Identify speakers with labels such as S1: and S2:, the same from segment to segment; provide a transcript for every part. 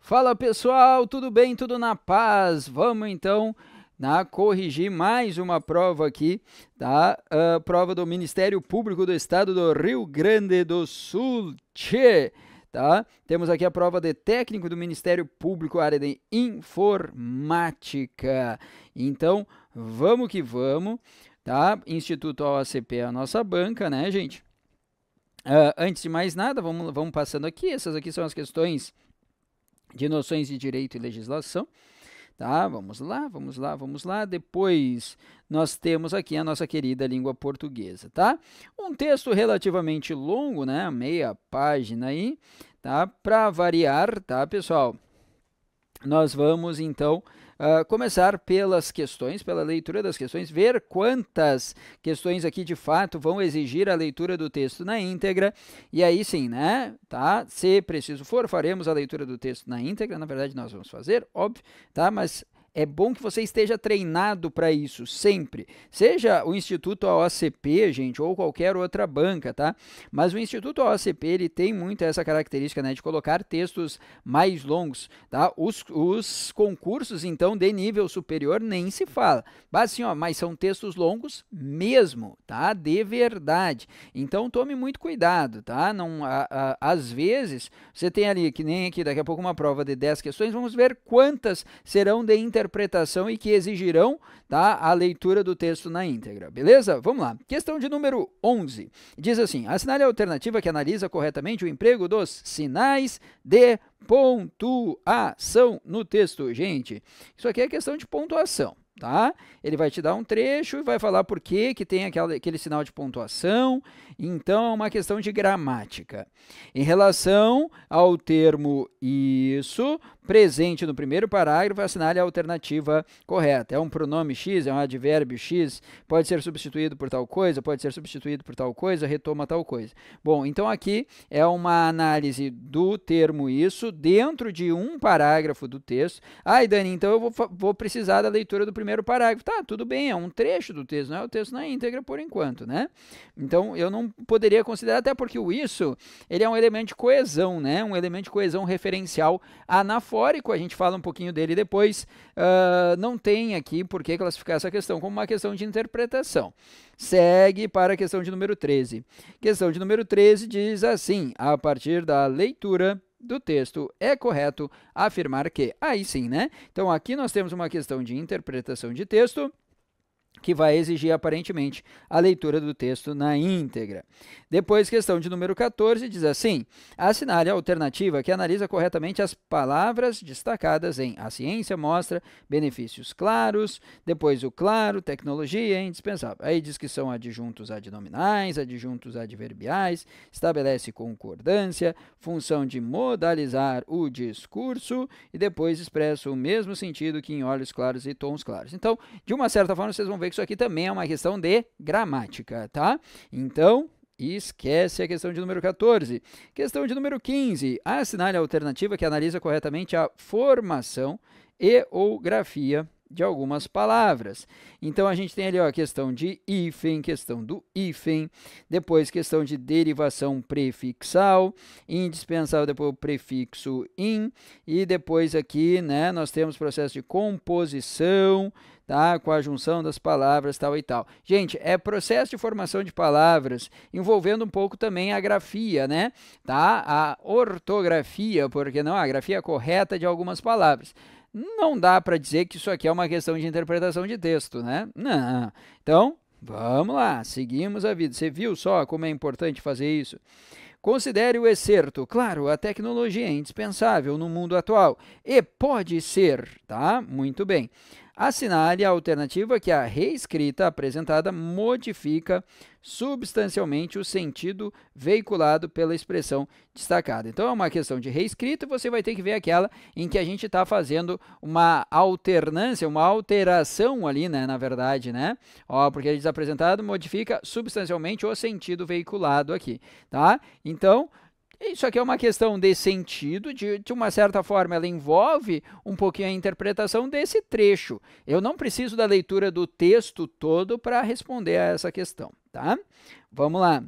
S1: Fala pessoal, tudo bem? Tudo na paz? Vamos então corrigir mais uma prova aqui, tá? Prova do Ministério Público do Estado do Rio Grande do Sul, tchê! Tá? Temos aqui a prova de técnico do Ministério Público, área de informática. Então, vamos que vamos, tá? Instituto OACP é a nossa banca, né, gente? Antes de mais nada, vamos passando aqui. Essas aqui são as questões de noções de direito e legislação. Tá, vamos lá. Depois nós temos aqui a nossa querida língua portuguesa, tá? Um texto relativamente longo, né? Meia página aí, tá? Para variar, tá, pessoal? Nós vamos então começar pelas questões, pela leitura das questões, ver quantas questões aqui de fato vão exigir a leitura do texto na íntegra, e aí sim, né, tá? Se preciso for, faremos a leitura do texto na íntegra, na verdade nós vamos fazer, óbvio, tá? Mas é bom que você esteja treinado para isso, sempre. Seja o Instituto OACP, gente, ou qualquer outra banca, tá? Mas o Instituto OACP, ele tem muito essa característica, né, de colocar textos mais longos, tá? Os concursos, então, de nível superior, nem se fala. Mas, assim, ó, mas são textos longos mesmo, tá? De verdade. Então, tome muito cuidado, tá? Não, às vezes, você tem ali, que nem aqui, daqui a pouco uma prova de 10 questões, vamos ver quantas serão de interpretação e que exigirão, tá, a leitura do texto na íntegra, beleza? Vamos lá. Questão de número 11. Diz assim: assinale a alternativa que analisa corretamente o emprego dos sinais de pontuação no texto. Gente, isso aqui é questão de pontuação, tá? Ele vai te dar um trecho e vai falar por que tem aquele sinal de pontuação. Então, é uma questão de gramática. Em relação ao termo isso, presente no primeiro parágrafo, assinale a alternativa correta. É um pronome X, é um advérbio X, pode ser substituído por tal coisa, pode ser substituído por tal coisa, retoma tal coisa. Bom, então aqui é uma análise do termo isso dentro de um parágrafo do texto. Ai, Dani, então eu vou precisar da leitura do primeiro parágrafo. Tá, tudo bem, é um trecho do texto, não é o texto na íntegra por enquanto, né? Então, eu não poderia considerar, até porque o isso, ele é um elemento de coesão, né? Um elemento de coesão referencial anafórico, a gente fala um pouquinho dele depois, não tem aqui por que classificar essa questão como uma questão de interpretação. Segue para a questão de número 13. Questão de número 13 diz assim: a partir da leitura do texto, é correto afirmar que... Aí sim, né? Então, aqui nós temos uma questão de interpretação de texto, que vai exigir, aparentemente, a leitura do texto na íntegra. Depois, questão de número 14, diz assim: assinale a alternativa que analisa corretamente as palavras destacadas em a ciência mostra benefícios claros, depois o claro, tecnologia é indispensável. Aí diz que são adjuntos adnominais, adjuntos adverbiais, estabelece concordância, função de modalizar o discurso e depois expressa o mesmo sentido que em olhos claros e tons claros. Então, de uma certa forma, vocês vão ver que isso aqui também é uma questão de gramática, tá? Então, esquece a questão de número 14. Questão de número 15. Assinale a alternativa que analisa corretamente a formação e ou grafia de algumas palavras. Então, a gente tem ali ó, a questão de hífen, questão do hífen, depois questão de derivação prefixal, indispensável, depois o prefixo in, e depois aqui, né, nós temos processo de composição, tá? Com a junção das palavras, tal e tal. Gente, é processo de formação de palavras, envolvendo um pouco também a grafia, né? Tá? A ortografia, porque não, a grafia correta de algumas palavras. Não dá para dizer que isso aqui é uma questão de interpretação de texto, né? Não. Então, vamos lá, seguimos a vida. Você viu só como é importante fazer isso? Considere o excerto. Claro, a tecnologia é indispensável no mundo atual e pode ser, tá? Muito bem. Assinale a alternativa que a reescrita apresentada modifica substancialmente o sentido veiculado pela expressão destacada. Então, é uma questão de reescrita, você vai ter que ver aquela em que a gente está fazendo uma alternância, uma alteração ali, né, na verdade, né? Ó, porque ele diz apresentado modifica substancialmente o sentido veiculado aqui, tá? Então, Isso aqui é uma questão de sentido, de uma certa forma ela envolve um pouquinho a interpretação desse trecho. Eu não preciso da leitura do texto todo para responder a essa questão, tá? Vamos lá.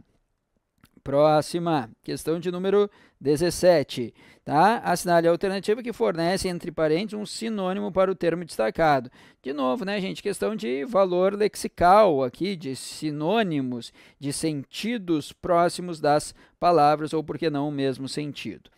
S1: Próxima, questão de número 17, tá? Assinale a alternativa que fornece, entre parênteses, um sinônimo para o termo destacado. De novo, né, gente? Questão de valor lexical aqui, de sinônimos, de sentidos próximos das palavras, ou por que não o mesmo sentido.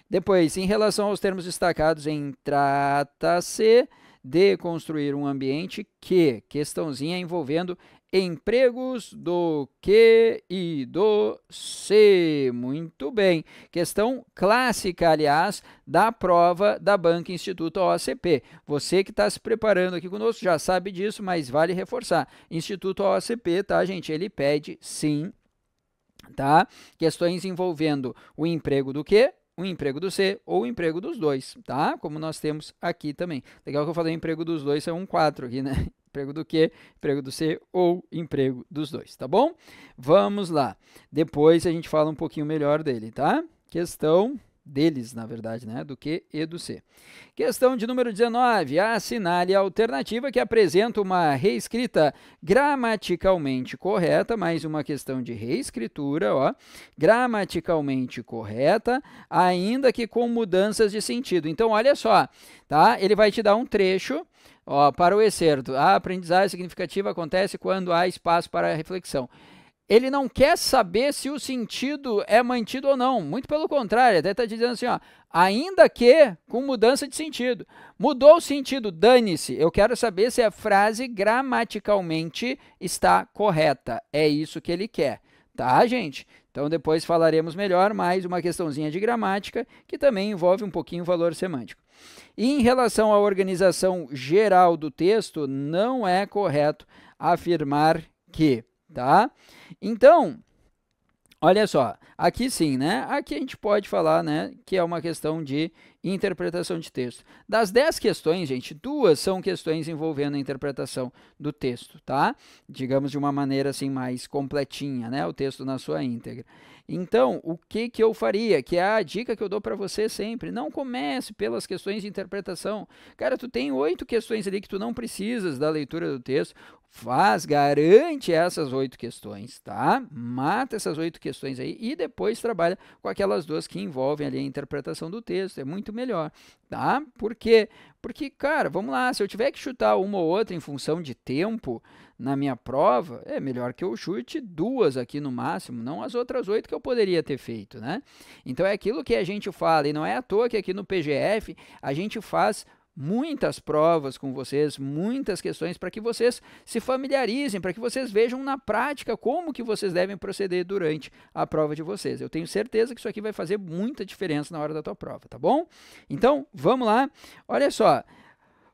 S1: Depois, em relação aos termos destacados trata-se de construir um ambiente que, questãozinha envolvendo empregos do que e do se. Muito bem. Questão clássica, aliás, da prova da Banca Instituto OACP. Você que está se preparando aqui conosco já sabe disso, mas vale reforçar. Instituto OACP, tá, gente? Ele pede sim, tá? Questões envolvendo o emprego do que, o emprego do C ou o emprego dos dois, tá? Como nós temos aqui também. Legal que eu falei emprego dos dois, são 4 aqui, né? Emprego do que, emprego do C ou emprego dos dois, tá bom? Vamos lá. Depois a gente fala um pouquinho melhor dele, tá? Questão deles, na verdade, né? Do que e do C. Questão de número 19. Assinale a alternativa que apresenta uma reescrita gramaticalmente correta, mais uma questão de reescritura, ó. Gramaticalmente correta, ainda que com mudanças de sentido. Então, olha só, tá? Ele vai te dar um trecho. Ó, para o excerto, a aprendizagem significativa acontece quando há espaço para a reflexão. Ele não quer saber se o sentido é mantido ou não, muito pelo contrário, até está dizendo assim, ó, ainda que com mudança de sentido. Mudou o sentido, dane-se, eu quero saber se a frase gramaticalmente está correta. É isso que ele quer, tá, gente? Então, depois falaremos melhor, mais uma questãozinha de gramática, que também envolve um pouquinho o valor semântico. E em relação à organização geral do texto, não é correto afirmar que, tá? Então, olha só, aqui sim, né? Aqui a gente pode falar, né, que é uma questão de interpretação de texto. Das 10 questões, gente, 2 são questões envolvendo a interpretação do texto, tá? Digamos de uma maneira assim mais completinha, né? O texto na sua íntegra. Então, o que eu faria? Que é a dica que eu dou para você sempre. Não comece pelas questões de interpretação. Cara, tu tem 8 questões ali que tu não precisas da leitura do texto. Garante essas 8 questões, tá? Mata essas 8 questões aí e depois trabalha com aquelas 2 que envolvem ali a interpretação do texto. É muito melhor, tá? Por quê? Porque, cara, vamos lá, se eu tiver que chutar uma ou outra em função de tempo na minha prova, é melhor que eu chute 2 aqui no máximo, não as outras 8 que eu poderia ter feito, né? Então é aquilo que a gente fala, e não é à toa que aqui no PGF a gente faz muitas provas com vocês, muitas questões para que vocês se familiarizem, para que vocês vejam na prática como que vocês devem proceder durante a prova de vocês. Eu tenho certeza que isso aqui vai fazer muita diferença na hora da tua prova, tá bom? Então, vamos lá. Olha só,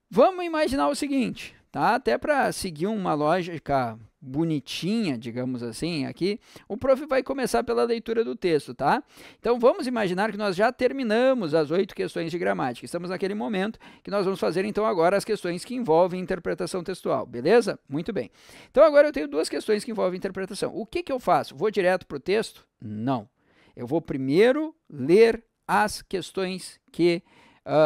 S1: vamos imaginar o seguinte, tá? Até para seguir uma lógica bonitinha, digamos assim, aqui, o prof vai começar pela leitura do texto, tá? Então, vamos imaginar que nós já terminamos as 8 questões de gramática. Estamos naquele momento que nós vamos fazer, então, agora as questões que envolvem interpretação textual, beleza? Muito bem. Então, agora eu tenho 2 questões que envolvem interpretação. O que eu faço? Vou direto para o texto? Não. Eu vou primeiro ler as questões que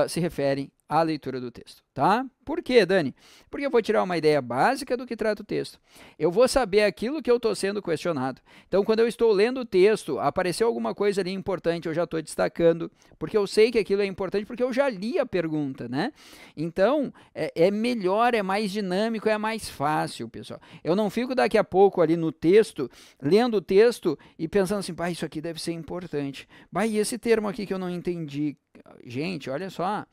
S1: se referem à leitura do texto, tá? Por quê, Dani? Porque eu vou tirar uma ideia básica do que trata o texto. Eu vou saber aquilo que eu estou sendo questionado. Então, quando eu estou lendo o texto, apareceu alguma coisa ali importante, eu já estou destacando, porque eu sei que aquilo é importante, porque eu já li a pergunta, né? Então, é melhor, é mais dinâmico, é mais fácil, pessoal. Eu não fico daqui a pouco ali no texto, lendo o texto e pensando assim, isso aqui deve ser importante. E esse termo aqui que eu não entendi? Gente, olha só,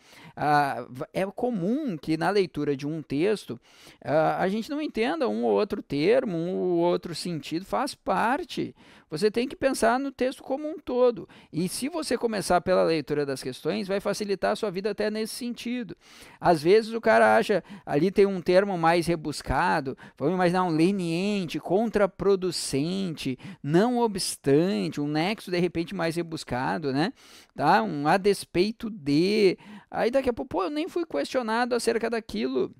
S1: é comum que na leitura de um texto a gente não entenda um ou outro termo, um ou outro sentido, faz parte. Você tem que pensar no texto como um todo. E se você começar pela leitura das questões, vai facilitar a sua vida até nesse sentido. Às vezes o cara acha, ali tem um termo mais rebuscado, vamos imaginar um leniente, contraproducente, não obstante, um nexo de repente mais rebuscado, né? Tá? Um a despeito de... Aí daqui a pouco, eu nem fui questionado acerca daquilo.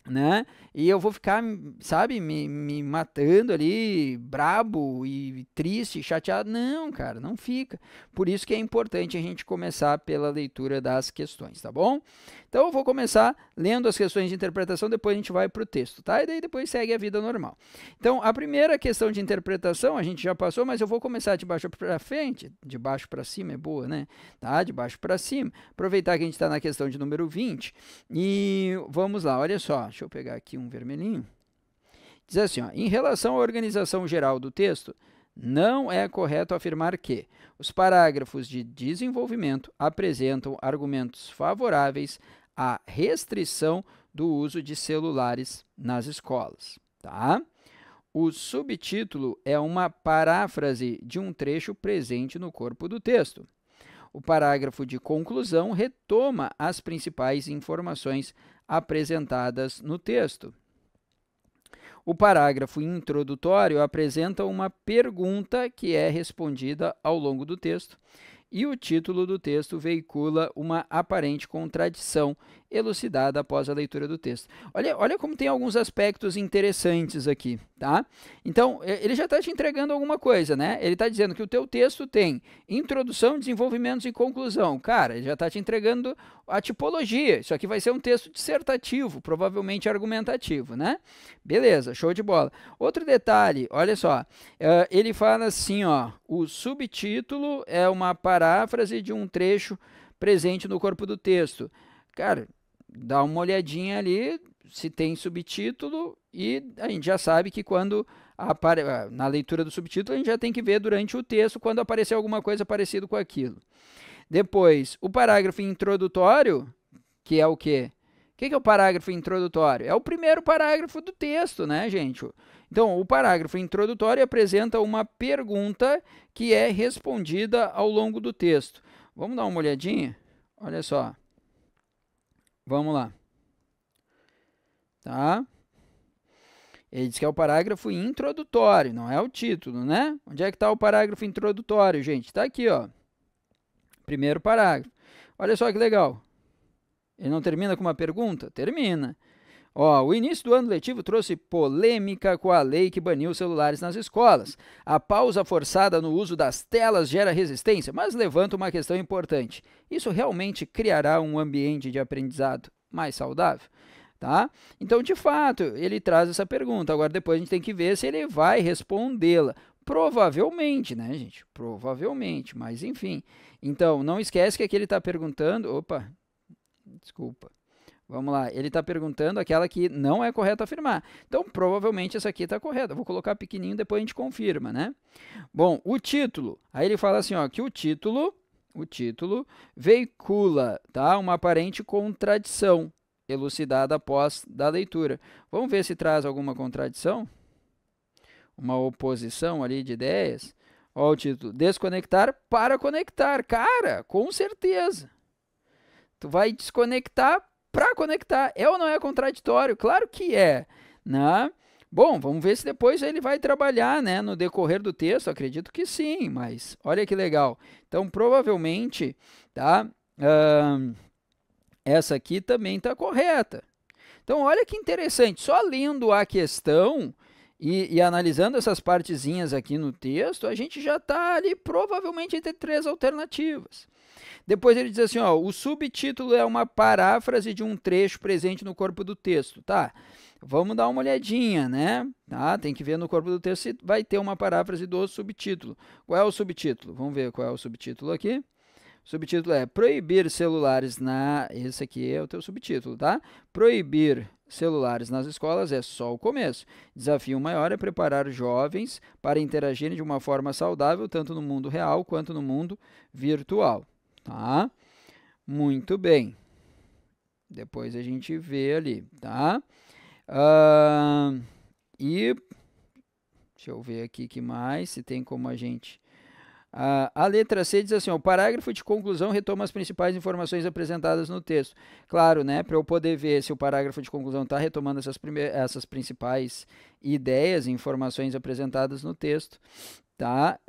S1: né? E eu vou ficar, sabe, me matando ali, brabo e triste, chateado. Não, cara, não fica. Por isso que é importante a gente começar pela leitura das questões, tá bom? Então eu vou começar lendo as questões de interpretação, depois a gente vai para o texto, tá? E daí depois segue a vida normal. Então, a primeira questão de interpretação a gente já passou, mas eu vou começar de baixo para frente, de baixo para cima é boa, né? Tá? De baixo para cima. Aproveitar que a gente está na questão de número 20 e vamos lá, olha só, deixa eu pegar aqui um vermelhinho. Diz assim, ó, em relação à organização geral do texto, não é correto afirmar que os parágrafos de desenvolvimento apresentam argumentos favoráveis à restrição do uso de celulares nas escolas, tá? O subtítulo é uma paráfrase de um trecho presente no corpo do texto. O parágrafo de conclusão retoma as principais informações apresentadas no texto. O parágrafo introdutório apresenta uma pergunta que é respondida ao longo do texto, e o título do texto veicula uma aparente contradição elucidada após a leitura do texto. Olha como tem alguns aspectos interessantes aqui, tá? Então, ele já está te entregando alguma coisa, né? Ele está dizendo que o teu texto tem introdução, desenvolvimento e conclusão. Cara, ele já está te entregando a tipologia. Isso aqui vai ser um texto dissertativo, provavelmente argumentativo, né? Beleza, show de bola. Outro detalhe, olha só, ele fala assim, ó, o subtítulo é uma paráfrase de um trecho presente no corpo do texto. Cara, dá uma olhadinha ali se tem subtítulo e a gente já sabe que quando na leitura do subtítulo a gente já tem que ver durante o texto quando aparecer alguma coisa parecida com aquilo. Depois, o parágrafo introdutório, que é o quê? O que é o parágrafo introdutório? É o primeiro parágrafo do texto, né, gente? Então, o parágrafo introdutório apresenta uma pergunta que é respondida ao longo do texto. Vamos dar uma olhadinha? Olha só. Vamos lá. Tá? Ele diz que é o parágrafo introdutório, não é o título, né? Onde é que está o parágrafo introdutório, gente? Está aqui, ó. Primeiro parágrafo. Olha só que legal. Ele não termina com uma pergunta? Termina. Ó, o início do ano letivo trouxe polêmica com a lei que baniu os celulares nas escolas. A pausa forçada no uso das telas gera resistência, mas levanta uma questão importante. Isso realmente criará um ambiente de aprendizado mais saudável? Tá? Então, de fato, ele traz essa pergunta. Agora, depois a gente tem que ver se ele vai respondê-la. Provavelmente, né, gente? Provavelmente, mas enfim. Então, não esquece que aqui ele está perguntando... Opa, desculpa. Vamos lá, ele está perguntando aquela que não é correto afirmar. Então, provavelmente essa aqui está correta. Vou colocar pequenininho, depois a gente confirma, né? Bom, o título. Aí ele fala assim, ó, que o título veicula, tá, uma aparente contradição elucidada após da leitura. Vamos ver se traz alguma contradição? Uma oposição ali de ideias? Ó o título, desconectar para conectar. Cara, com certeza. Tu vai desconectar para conectar. É ou não é contraditório? Claro que é, né? Bom, vamos ver se depois ele vai trabalhar, né, no decorrer do texto. Acredito que sim, mas olha que legal. Então, provavelmente, tá? Essa aqui também está correta. Então, olha que interessante. Só lendo a questão e analisando essas partezinhas aqui no texto, a gente já está ali provavelmente entre 3 alternativas. Depois ele diz assim, ó, o subtítulo é uma paráfrase de um trecho presente no corpo do texto, tá? Vamos dar uma olhadinha, né? Tá? Tem que ver no corpo do texto se vai ter uma paráfrase do subtítulo. Qual é o subtítulo? Vamos ver qual é o subtítulo aqui. O subtítulo é proibir celulares Esse aqui é o teu subtítulo, tá? Proibir celulares nas escolas é só o começo. Desafio maior é preparar jovens para interagirem de uma forma saudável, tanto no mundo real quanto no mundo virtual. Tá? Muito bem. Depois a gente vê ali, tá? E deixa eu ver aqui que mais, se tem como a gente... a letra C diz assim, ó, o parágrafo de conclusão retoma as principais informações apresentadas no texto. Claro, né, para eu poder ver se o parágrafo de conclusão está retomando essas principais ideias e informações apresentadas no texto, tá?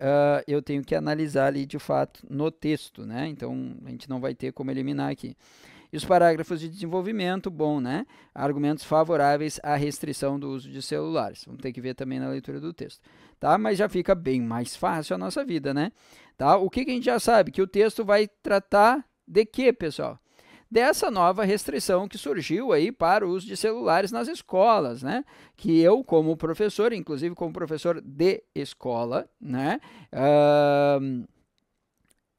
S1: Eu tenho que analisar ali de fato no texto, né? Então a gente não vai ter como eliminar aqui. E os parágrafos de desenvolvimento, bom, né? Argumentos favoráveis à restrição do uso de celulares. Vamos ter que ver também na leitura do texto, tá? Mas já fica bem mais fácil a nossa vida, né? Tá? O que a gente já sabe? Que o texto vai tratar de quê, pessoal? Dessa nova restrição que surgiu aí para o uso de celulares nas escolas, né? Que eu, como professor, inclusive como professor de escola, né?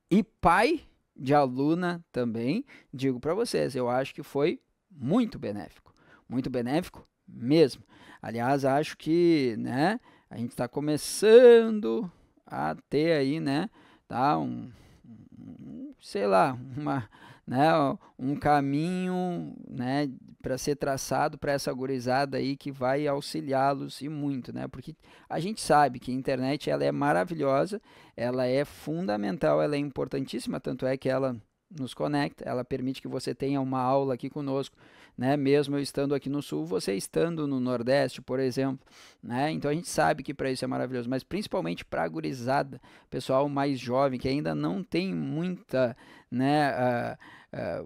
S1: E pai de aluna também, digo para vocês, eu acho que foi muito benéfico mesmo. Aliás, acho que, né? A gente está começando a ter aí, né? Tá? Sei lá, né, um caminho, né, para ser traçado para essa gurizada aí que vai auxiliá-los e muito, né? Porque a gente sabe que a internet ela é maravilhosa, ela é fundamental, ela é importantíssima, tanto é que ela nos conecta, ela permite que você tenha uma aula aqui conosco, né? Mesmo eu estando aqui no sul, você estando no Nordeste, por exemplo, né? Então a gente sabe que para isso é maravilhoso, mas principalmente para a gurizada, pessoal mais jovem que ainda não tem muita, né,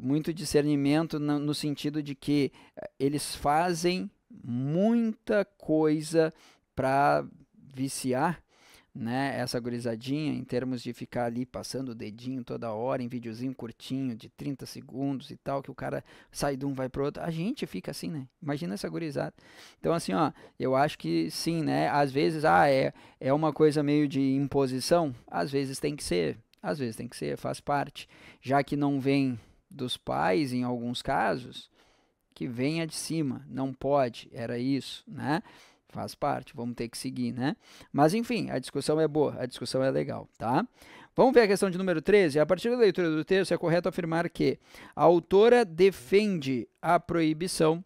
S1: muito discernimento no sentido de que eles fazem muita coisa para viciar, né, essa gurizadinha, em termos de ficar ali passando o dedinho toda hora em videozinho curtinho de 30 segundos e tal, que o cara sai de um vai pro outro. A gente fica assim, né? Imagina essa gurizada. Então, assim, ó, eu acho que sim, né? Às vezes, é uma coisa meio de imposição, às vezes tem que ser, faz parte. Já que não vem dos pais, em alguns casos, que venha de cima, não pode, era isso, né? Faz parte, vamos ter que seguir, né? Mas enfim, a discussão é boa, a discussão é legal, tá? Vamos ver a questão de número 13. A partir da leitura do texto, é correto afirmar que a autora defende a proibição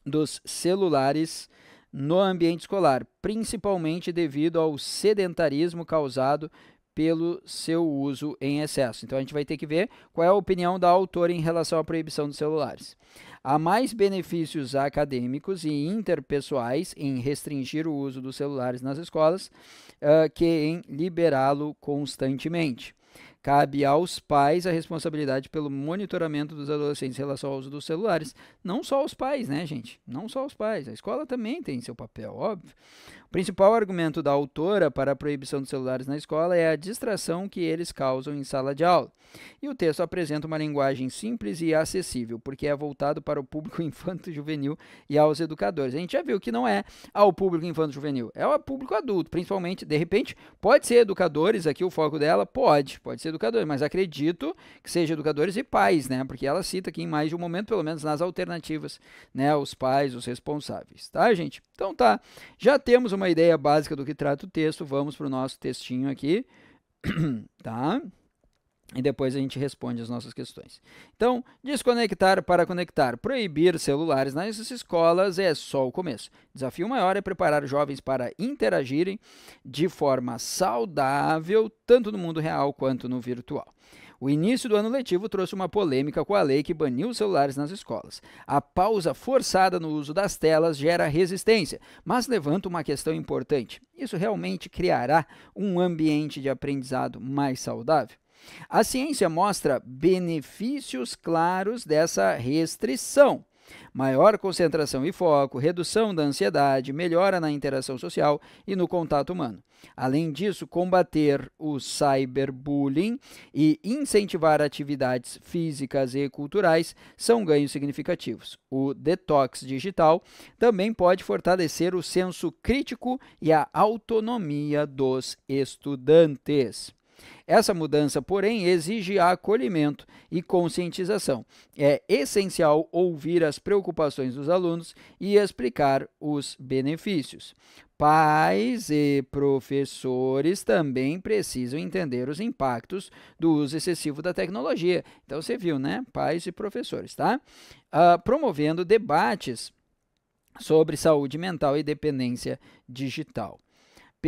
S1: dos celulares no ambiente escolar, principalmente devido ao sedentarismo causado pelo seu uso em excesso. Então a gente vai ter que ver qual é a opinião da autora em relação à proibição dos celulares. Há mais benefícios acadêmicos e interpessoais em restringir o uso dos celulares nas escolas que em liberá-lo constantemente. Cabe aos pais a responsabilidade pelo monitoramento dos adolescentes em relação ao uso dos celulares. Não só os pais, né, gente? Não só os pais. A escola também tem seu papel, óbvio. O principal argumento da autora para a proibição dos celulares na escola é a distração que eles causam em sala de aula. E o texto apresenta uma linguagem simples e acessível, porque é voltado para o público infanto-juvenil e aos educadores. A gente já viu que não é ao público infanto-juvenil, é ao público adulto, principalmente, de repente, pode ser educadores, aqui o foco dela, pode ser educadores, mas acredito que seja educadores e pais, né? Porque ela cita aqui em mais de um momento, pelo menos nas alternativas, né? Os pais, os responsáveis, tá, gente? Então tá, já temos uma ideia básica do que trata o texto, vamos para o nosso textinho aqui, tá? E depois a gente responde as nossas questões. Então, desconectar para conectar. Proibir celulares nas escolas é só o começo. O desafio maior é preparar jovens para interagirem de forma saudável, tanto no mundo real quanto no virtual. O início do ano letivo trouxe uma polêmica com a lei que baniu os celulares nas escolas. A pausa forçada no uso das telas gera resistência, mas levanta uma questão importante. Isso realmente criará um ambiente de aprendizado mais saudável? A ciência mostra benefícios claros dessa restrição. Maior concentração e foco, redução da ansiedade, melhora na interação social e no contato humano. Além disso, combater o cyberbullying e incentivar atividades físicas e culturais são ganhos significativos. O detox digital também pode fortalecer o senso crítico e a autonomia dos estudantes. Essa mudança, porém, exige acolhimento e conscientização. É essencial ouvir as preocupações dos alunos e explicar os benefícios. Pais e professores também precisam entender os impactos do uso excessivo da tecnologia. Então, você viu, né? Pais e professores, tá? Promovendo debates sobre saúde mental e dependência digital.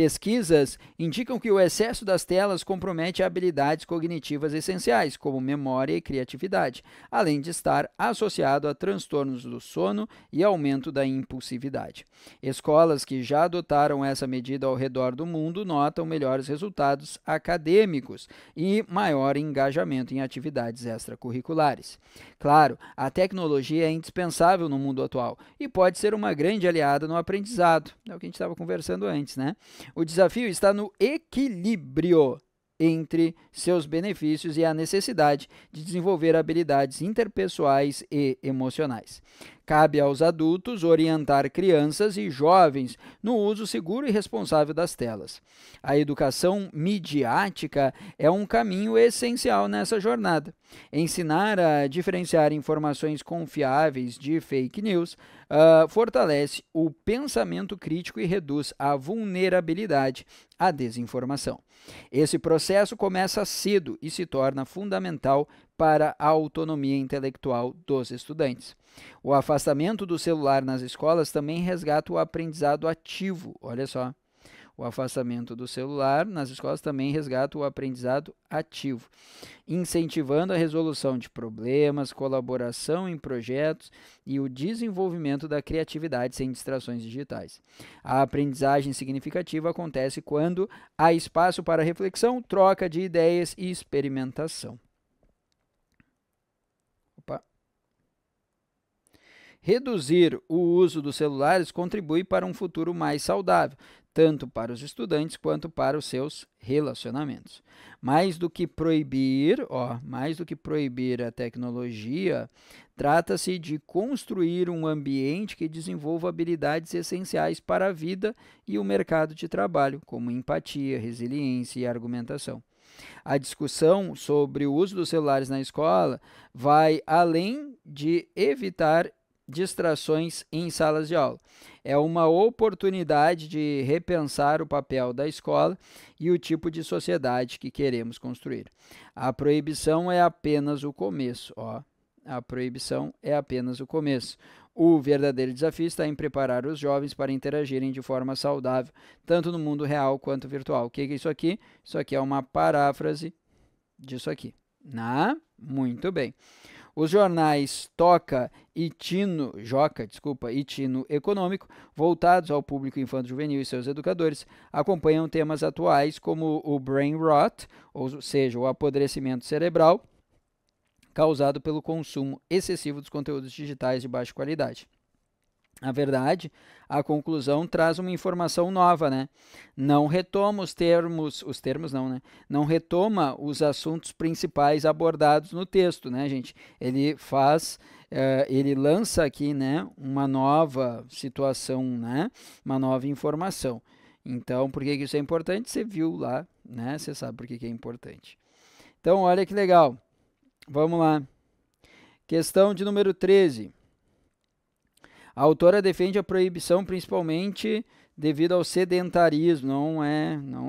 S1: Pesquisas indicam que o excesso das telas compromete habilidades cognitivas essenciais, como memória e criatividade, além de estar associado a transtornos do sono e aumento da impulsividade. Escolas que já adotaram essa medida ao redor do mundo notam melhores resultados acadêmicos e maior engajamento em atividades extracurriculares. Claro, a tecnologia é indispensável no mundo atual e pode ser uma grande aliada no aprendizado. É o que a gente estava conversando antes, né? O desafio está no equilíbrio entre seus benefícios e a necessidade de desenvolver habilidades interpessoais e emocionais. Cabe aos adultos orientar crianças e jovens no uso seguro e responsável das telas. A educação midiática é um caminho essencial nessa jornada. Ensinar a diferenciar informações confiáveis de fake news fortalece o pensamento crítico e reduz a vulnerabilidade à desinformação. Esse processo começa cedo e se torna fundamental para a autonomia intelectual dos estudantes. O afastamento do celular nas escolas também resgata o aprendizado ativo. Olha só. O afastamento do celular nas escolas também resgata o aprendizado ativo, incentivando a resolução de problemas, colaboração em projetos e o desenvolvimento da criatividade sem distrações digitais. A aprendizagem significativa acontece quando há espaço para reflexão, troca de ideias e experimentação. Reduzir o uso dos celulares contribui para um futuro mais saudável, tanto para os estudantes quanto para os seus relacionamentos. Mais do que proibir a tecnologia, trata-se de construir um ambiente que desenvolva habilidades essenciais para a vida e o mercado de trabalho, como empatia, resiliência e argumentação. A discussão sobre o uso dos celulares na escola vai além de evitar distrações em salas de aula. É uma oportunidade de repensar o papel da escola e o tipo de sociedade que queremos construir. A proibição é apenas o começo. A proibição é apenas o começo. O verdadeiro desafio está em preparar os jovens para interagirem de forma saudável, tanto no mundo real quanto virtual. O que é isso aqui? Isso aqui é uma paráfrase disso aqui. Muito bem. Os jornais Joca e Tino Econômico, voltados ao público infanto-juvenil e seus educadores, acompanham temas atuais como o brain rot, ou seja, o apodrecimento cerebral, causado pelo consumo excessivo dos conteúdos digitais de baixa qualidade. Na verdade, a conclusão traz uma informação nova, né? Não retoma Não retoma os assuntos principais abordados no texto, né, gente? Ele lança aqui, né, uma nova situação, né? Uma nova informação. Então, por que isso é importante? Você viu lá, né? Você sabe por que é importante. Então, olha que legal. Vamos lá. Questão de número 13. A autora defende a proibição principalmente devido ao sedentarismo, não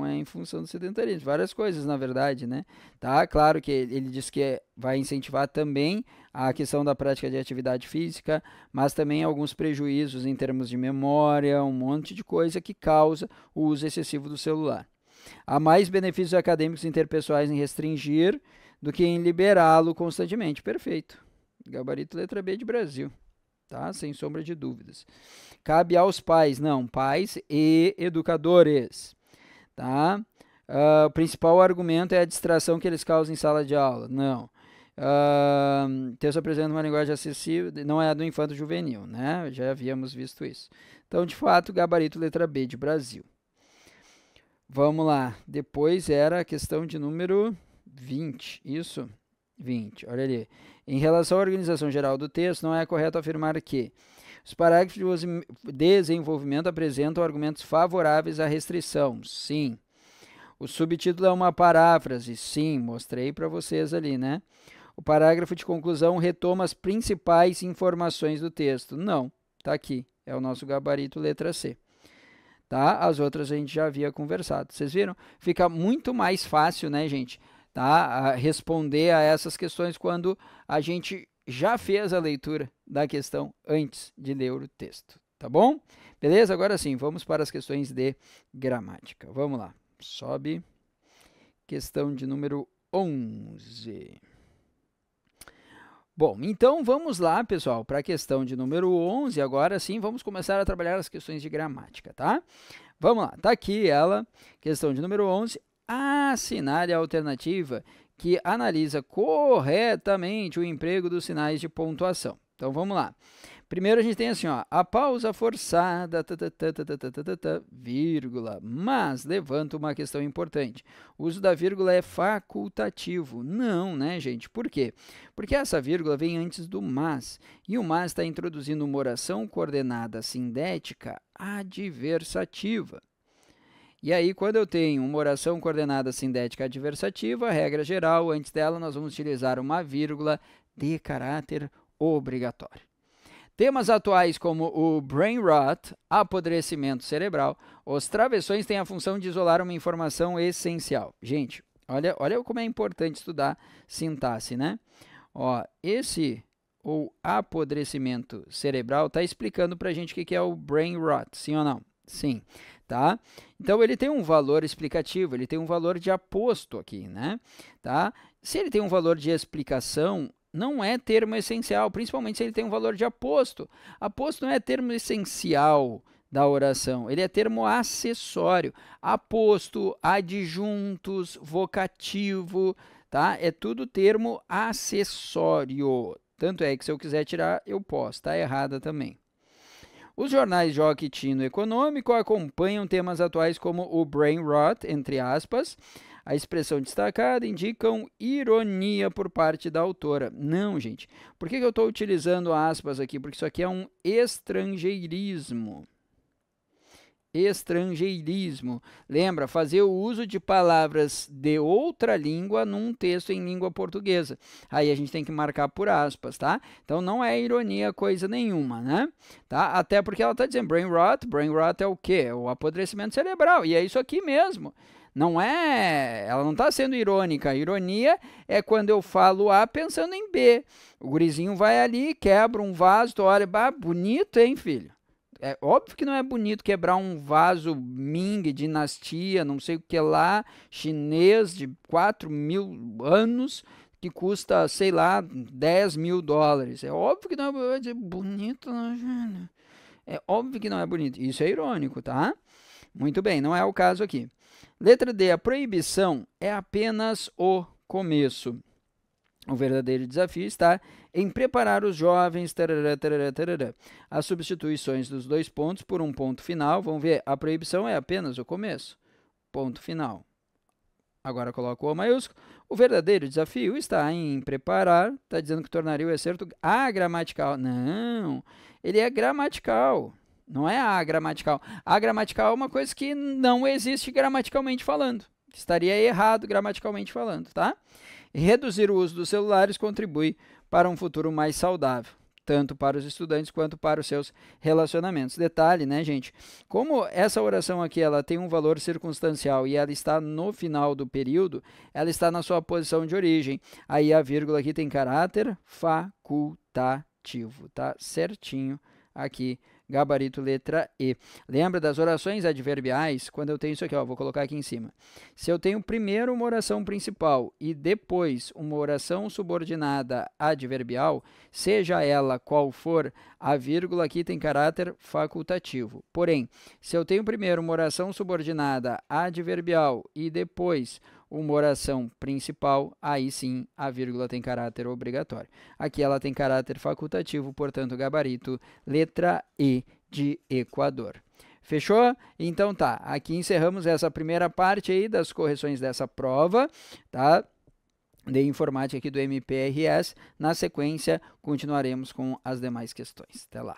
S1: é em função do sedentarismo, várias coisas na verdade, né? Tá, claro que ele diz que vai incentivar também a questão da prática de atividade física, mas também alguns prejuízos em termos de memória, um monte de coisa que causa o uso excessivo do celular. Há mais benefícios acadêmicos interpessoais em restringir do que em liberá-lo constantemente. Perfeito. Gabarito letra B de Brasil. Tá? Sem sombra de dúvidas. Cabe aos pais, pais e educadores. Tá? O principal argumento é a distração que eles causam em sala de aula. Não. Texto apresenta uma linguagem acessível, não é a do infanto juvenil, né? Já havíamos visto isso. Então, de fato, gabarito letra B de Brasil. Vamos lá. Depois era a questão de número 20. Isso? 20. Olha ali. Em relação à organização geral do texto, não é correto afirmar que os parágrafos de desenvolvimento apresentam argumentos favoráveis à restrição. Sim. O subtítulo é uma paráfrase. Sim, mostrei para vocês ali, né? O parágrafo de conclusão retoma as principais informações do texto. Não, está aqui. É o nosso gabarito letra C. Tá? As outras a gente já havia conversado. Vocês viram? Fica muito mais fácil, né, gente? Tá? Responder a essas questões quando a gente já fez a leitura da questão antes de ler o texto. tá bom? Beleza? Agora sim, vamos para as questões de gramática. Vamos lá. Sobe. Questão de número 11. Bom, então vamos lá, pessoal, para a questão de número 11. Agora sim, vamos começar a trabalhar as questões de gramática, tá? Vamos lá, tá aqui ela, questão de número 11. Assinale a alternativa que analisa corretamente o emprego dos sinais de pontuação. Então, vamos lá. Primeiro, a gente tem assim, ó, a pausa forçada, vírgula, mas levanta uma questão importante. O uso da vírgula é facultativo. Não, né, gente? Por quê? Porque essa vírgula vem antes do mas, e o mas está introduzindo uma oração coordenada sindética adversativa. E aí, quando eu tenho uma oração coordenada sindética adversativa, a regra geral, antes dela, nós vamos utilizar uma vírgula de caráter obrigatório. Temas atuais como o brain rot, apodrecimento cerebral, os travessões têm a função de isolar uma informação essencial. Gente, olha como é importante estudar sintaxe, né? Ó, o apodrecimento cerebral está explicando para a gente o que é o brain rot, sim ou não? Sim, tá? Então, ele tem um valor explicativo, ele tem um valor de aposto aqui, né? Tá? Se ele tem um valor de explicação, não é termo essencial, principalmente se ele tem um valor de aposto. Aposto não é termo essencial da oração, ele é termo acessório. Aposto, adjuntos, vocativo, tá? É tudo termo acessório. Tanto é que se eu quiser tirar, eu posso, tá errada também. Os jornais Jockey e Tino Econômico acompanham temas atuais como o brain rot, entre aspas. A expressão destacada indicam ironia por parte da autora. Não, gente. Por que eu estou utilizando aspas aqui? Porque isso aqui é um estrangeirismo. Estrangeirismo. Lembra, fazer o uso de palavras de outra língua num texto em língua portuguesa. Aí a gente tem que marcar por aspas, tá? Então não é ironia coisa nenhuma, né? Tá? Até porque ela está dizendo brain rot é o quê? É o apodrecimento cerebral. E é isso aqui mesmo. Não é, ela não está sendo irônica. A ironia é quando eu falo A pensando em B. O gurizinho vai ali, quebra um vaso, tu olha, bonito, hein, filho? É óbvio que não é bonito quebrar um vaso Ming, dinastia, não sei o que lá, chinês de 4.000 anos, que custa, sei lá, 10 mil dólares. É óbvio que não é bonito, não, é óbvio que não é bonito. Isso é irônico, tá? Muito bem, não é o caso aqui. Letra D, a proibição é apenas o começo. O verdadeiro desafio está em preparar os jovens, as substituições dos dois pontos por um ponto final. Vamos ver, a proibição é apenas o começo. Ponto final. Agora coloco o maiúsculo. O verdadeiro desafio está em preparar, está dizendo que tornaria o excerto agramatical. Não, ele é gramatical. Não é agramatical. Agramatical é uma coisa que não existe gramaticalmente falando. Estaria errado gramaticalmente falando, tá? Reduzir o uso dos celulares contribui para um futuro mais saudável, tanto para os estudantes quanto para os seus relacionamentos. Detalhe, né, gente? Como essa oração aqui ela tem um valor circunstancial e ela está no final do período, ela está na sua posição de origem. Aí a vírgula aqui tem caráter facultativo, tá? Certinho aqui. Gabarito letra E. Lembra das orações adverbiais? Quando eu tenho isso aqui, ó, vou colocar aqui em cima. Se eu tenho primeiro uma oração principal e depois uma oração subordinada adverbial, seja ela qual for, a vírgula aqui tem caráter facultativo. Porém, se eu tenho primeiro uma oração subordinada adverbial e depois uma oração principal, aí sim a vírgula tem caráter obrigatório. Aqui ela tem caráter facultativo, portanto, gabarito, letra E de Equador. Fechou? Então tá, aqui encerramos essa primeira parte aí das correções dessa prova, tá? De informática aqui do MPRS. Na sequência, continuaremos com as demais questões. Até lá.